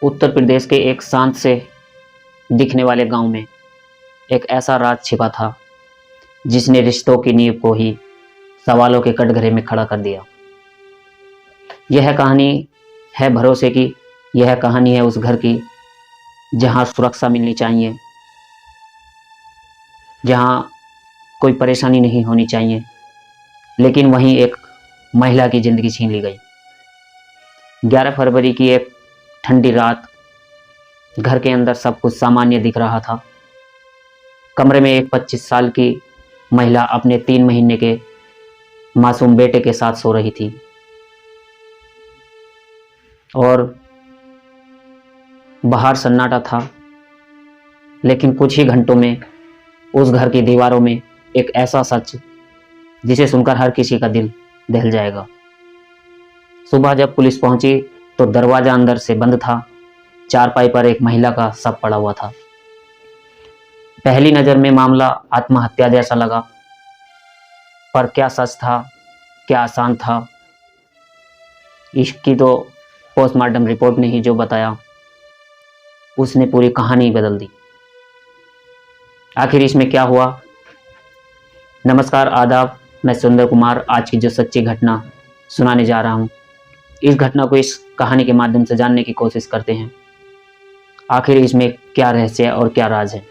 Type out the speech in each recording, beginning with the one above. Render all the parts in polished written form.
उत्तर प्रदेश के एक शांत से दिखने वाले गांव में एक ऐसा राज छिपा था जिसने रिश्तों की नींव को ही सवालों के कटघरे में खड़ा कर दिया। यह कहानी है भरोसे की। यह कहानी है उस घर की जहां सुरक्षा मिलनी चाहिए, जहां कोई परेशानी नहीं होनी चाहिए, लेकिन वहीं एक महिला की जिंदगी छीन ली गई। 11 फरवरी की एक ठंडी रात, घर के अंदर सब कुछ सामान्य दिख रहा था। कमरे में एक 25 साल की महिला अपने 3 महीने के मासूम बेटे के साथ सो रही थी और बाहर सन्नाटा था। लेकिन कुछ ही घंटों में उस घर की दीवारों में एक ऐसा सच जिसे सुनकर हर किसी का दिल दहल जाएगा। सुबह जब पुलिस पहुंची तो दरवाजा अंदर से बंद था। चारपाई पर एक महिला का शव पड़ा हुआ था। पहली नज़र में मामला आत्महत्या जैसा लगा, पर क्या सच था, क्या आसान था, इसकी तो पोस्टमार्टम रिपोर्ट ने ही जो बताया उसने पूरी कहानी बदल दी। आखिर इसमें क्या हुआ? नमस्कार, आदाब, मैं सुंदर कुमार आज की जो सच्ची घटना सुनाने जा रहा हूँ, इस घटना को इस कहानी के माध्यम से जानने की कोशिश करते हैं। आखिर इसमें क्या रहस्य और क्या राज है।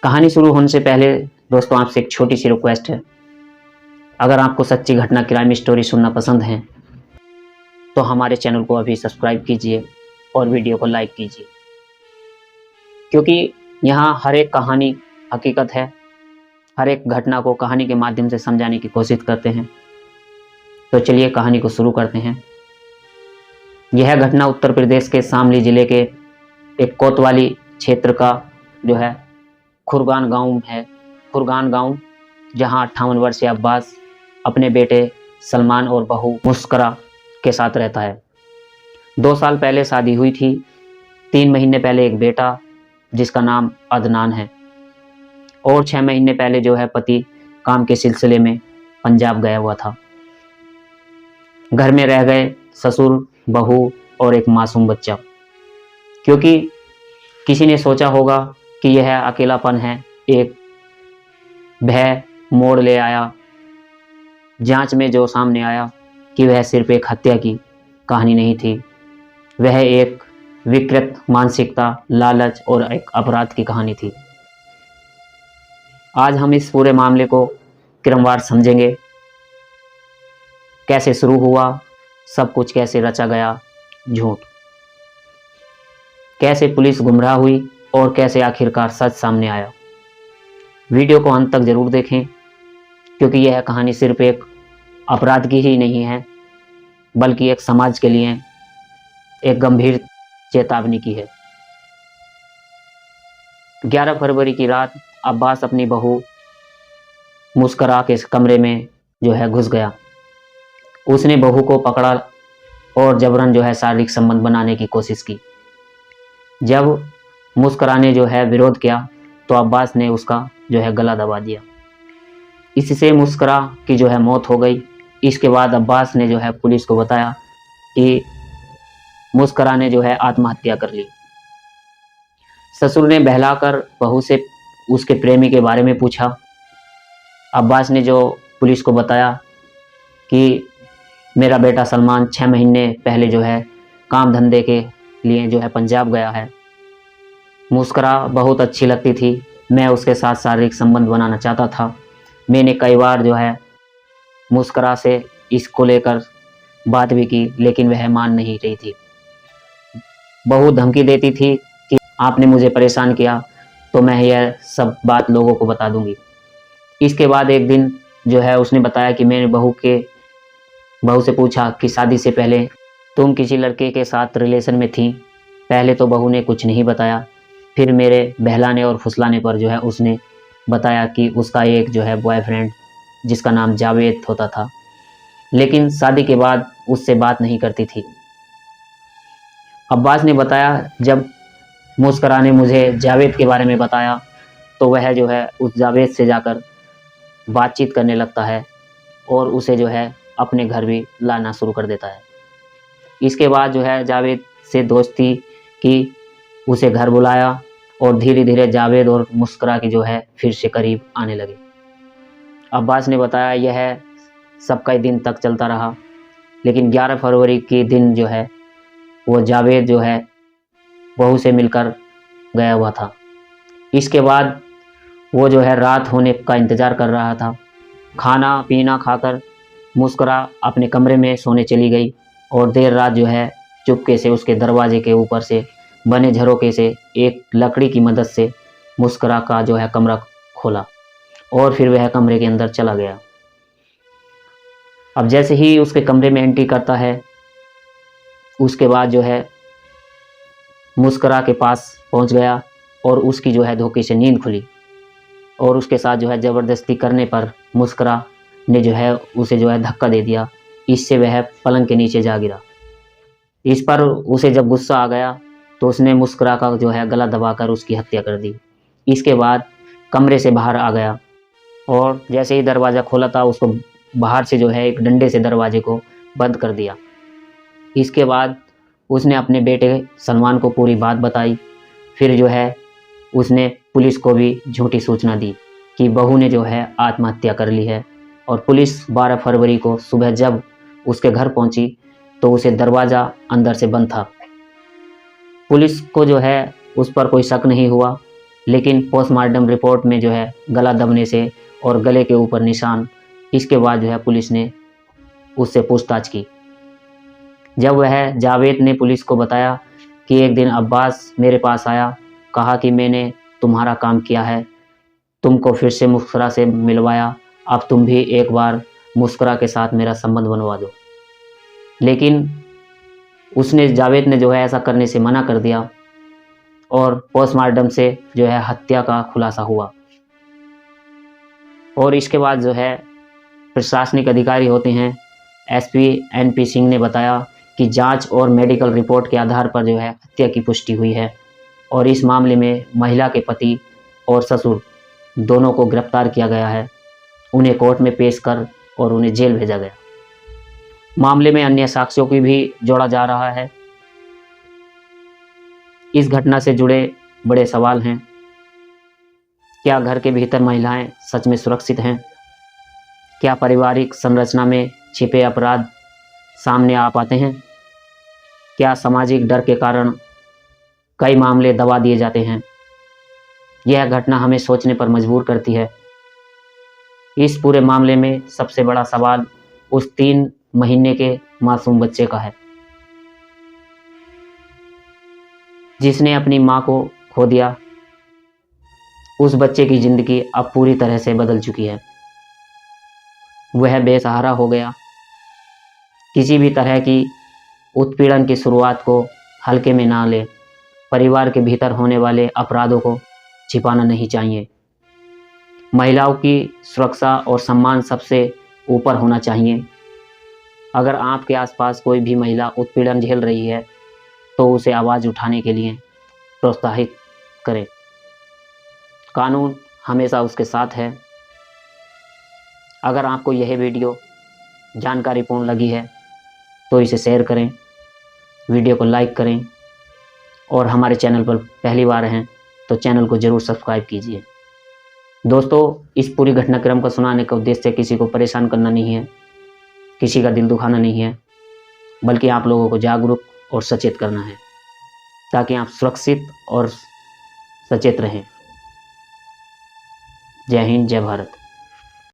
कहानी शुरू होने से पहले दोस्तों आपसे एक छोटी सी रिक्वेस्ट है। अगर आपको सच्ची घटना क्राइम स्टोरी सुनना पसंद है तो हमारे चैनल को अभी सब्सक्राइब कीजिए और वीडियो को लाइक कीजिए, क्योंकि यहाँ हर एक कहानी हकीकत है। हर एक घटना को कहानी के माध्यम से समझाने की कोशिश करते हैं। तो चलिए कहानी को शुरू करते हैं। यह घटना उत्तर प्रदेश के शामली जिले के एक कोतवाली क्षेत्र का जो है खुरगान गांव है। खुरगान गांव, जहां 58 वर्षीय अब्बास अपने बेटे सलमान और बहू मुस्करा के साथ रहता है। 2 साल पहले शादी हुई थी। 3 महीने पहले एक बेटा जिसका नाम अदनान है, और 6 महीने पहले जो है पति काम के सिलसिले में पंजाब गया हुआ था। घर में रह गए ससुर, बहू और एक मासूम बच्चा, क्योंकि किसी ने सोचा होगा कि यह अकेलापन है। एक भय मोड़ ले आया। जांच में जो सामने आया कि वह सिर्फ एक हत्या की कहानी नहीं थी, वह एक विकृत मानसिकता, लालच और एक अपराध की कहानी थी। आज हम इस पूरे मामले को क्रमवार समझेंगे। कैसे शुरू हुआ सब कुछ, कैसे रचा गया झूठ, कैसे पुलिस गुमराह हुई और कैसे आखिरकार सच सामने आया। वीडियो को अंत तक जरूर देखें, क्योंकि यह कहानी सिर्फ एक अपराध की ही नहीं है, बल्कि एक समाज के लिए एक गंभीर चेतावनी की है। 11 फरवरी की रात अब्बास अपनी बहू मुस्करा के कमरे में जो है घुस गया। उसने बहू को पकड़ा और जबरन जो है शारीरिक संबंध बनाने की कोशिश की। जब मुस्करा ने जो है विरोध किया तो अब्बास ने उसका जो है गला दबा दिया। इससे मुस्करा की जो है मौत हो गई। इसके बाद अब्बास ने जो है पुलिस को बताया कि मुस्करा ने जो है आत्महत्या कर ली। ससुर ने बहलाकर बहू से उसके प्रेमी के बारे में पूछा। अब्बास ने जो पुलिस को बताया कि मेरा बेटा सलमान 6 महीने पहले जो है काम धंधे के लिए जो है पंजाब गया है। मुस्करा बहुत अच्छी लगती थी, मैं उसके साथ शारीरिक संबंध बनाना चाहता था। मैंने कई बार जो है मुस्करा से इसको लेकर बात भी की, लेकिन वह मान नहीं रही थी। बहू धमकी देती थी कि आपने मुझे परेशान किया तो मैं यह सब बात लोगों को बता दूंगी। इसके बाद एक दिन जो है उसने बताया कि मैंने बहू से पूछा कि शादी से पहले तुम किसी लड़के के साथ रिलेशन में थी। पहले तो बहू ने कुछ नहीं बताया, फिर मेरे बहलाने और फुसलाने पर जो है उसने बताया कि उसका एक जो है बॉयफ्रेंड जिसका नाम जावेद होता था, लेकिन शादी के बाद उससे बात नहीं करती थी। अब्बास ने बताया जब मुस्करा ने मुझे जावेद के बारे में बताया तो वह जो है उस जावेद से जाकर बातचीत करने लगता है और उसे जो है अपने घर भी लाना शुरू कर देता है। इसके बाद जो है जावेद से दोस्ती की, उसे घर बुलाया और धीरे धीरे जावेद और मुस्करा की जो है फिर से करीब आने लगे। अब्बास ने बताया यह सब कई दिन तक चलता रहा, लेकिन 11 फरवरी के दिन जो है वो जावेद जो है बहू से मिलकर गया हुआ था। इसके बाद वो जो है रात होने का इंतज़ार कर रहा था। खाना पीना खाकर मुस्करा अपने कमरे में सोने चली गई और देर रात जो है चुपके से उसके दरवाजे के ऊपर से बने झरोके से एक लकड़ी की मदद से मुस्करा का जो है कमरा खोला और फिर वह कमरे के अंदर चला गया। अब जैसे ही उसके कमरे में एंट्री करता है, उसके बाद जो है मुस्करा के पास पहुंच गया और उसकी जो है धोखे से नींद खुली और उसके साथ जो है ज़बरदस्ती करने पर मुस्करा ने जो है उसे जो है धक्का दे दिया। इससे वह पलंग के नीचे जा गिरा। इस पर उसे जब गुस्सा आ गया तो उसने मुस्करा का जो है गला दबाकर उसकी हत्या कर दी। इसके बाद कमरे से बाहर आ गया और जैसे ही दरवाज़ा खोला था उसको बाहर से जो है एक डंडे से दरवाजे को बंद कर दिया। इसके बाद उसने अपने बेटे सलमान को पूरी बात बताई। फिर जो है उसने पुलिस को भी झूठी सूचना दी कि बहू ने जो है आत्महत्या कर ली है और पुलिस 12 फरवरी को सुबह जब उसके घर पहुंची तो उसे दरवाज़ा अंदर से बंद था। पुलिस को जो है उस पर कोई शक नहीं हुआ, लेकिन पोस्टमार्टम रिपोर्ट में जो है गला दबने से और गले के ऊपर निशान, इसके बाद जो है पुलिस ने उससे पूछताछ की। जब वह जावेद ने पुलिस को बताया कि एक दिन अब्बास मेरे पास आया, कहा कि मैंने तुम्हारा काम किया है, तुमको फिर से मुस्करा से मिलवाया, अब तुम भी एक बार मुस्करा के साथ मेरा संबंध बनवा दो। लेकिन जावेद ने जो है ऐसा करने से मना कर दिया और पोस्टमार्टम से जो है हत्या का खुलासा हुआ। और इसके बाद जो है प्रशासनिक अधिकारी होते हैं एसपी एनपी सिंह ने बताया कि जांच और मेडिकल रिपोर्ट के आधार पर जो है हत्या की पुष्टि हुई है और इस मामले में महिला के पति और ससुर दोनों को गिरफ्तार किया गया है। उन्हें कोर्ट में पेश कर और उन्हें जेल भेजा गया। मामले में अन्य साक्ष्यों की भी जोड़ा जा रहा है। इस घटना से जुड़े बड़े सवाल हैं। क्या घर के भीतर महिलाएं सच में सुरक्षित हैं? क्या पारिवारिक संरचना में छिपे अपराध सामने आ पाते हैं? क्या सामाजिक डर के कारण कई मामले दबा दिए जाते हैं? यह घटना हमें सोचने पर मजबूर करती है। इस पूरे मामले में सबसे बड़ा सवाल उस 3 महीने के मासूम बच्चे का है जिसने अपनी मां को खो दिया। उस बच्चे की जिंदगी अब पूरी तरह से बदल चुकी है। वह बेसहारा हो गया। किसी भी तरह की उत्पीड़न की शुरुआत को हल्के में ना ले। परिवार के भीतर होने वाले अपराधों को छिपाना नहीं चाहिए। महिलाओं की सुरक्षा और सम्मान सबसे ऊपर होना चाहिए। अगर आपके आसपास कोई भी महिला उत्पीड़न झेल रही है तो उसे आवाज़ उठाने के लिए प्रोत्साहित करें। कानून हमेशा उसके साथ है। अगर आपको यह वीडियो जानकारीपूर्ण लगी है तो इसे शेयर करें, वीडियो को लाइक करें और हमारे चैनल पर पहली बार हैं तो चैनल को ज़रूर सब्सक्राइब कीजिए। दोस्तों, इस पूरी घटनाक्रम को सुनाने का उद्देश्य किसी को परेशान करना नहीं है, किसी का दिल दुखाना नहीं है, बल्कि आप लोगों को जागरूक और सचेत करना है ताकि आप सुरक्षित और सचेत रहें। जय हिंद, जय भारत।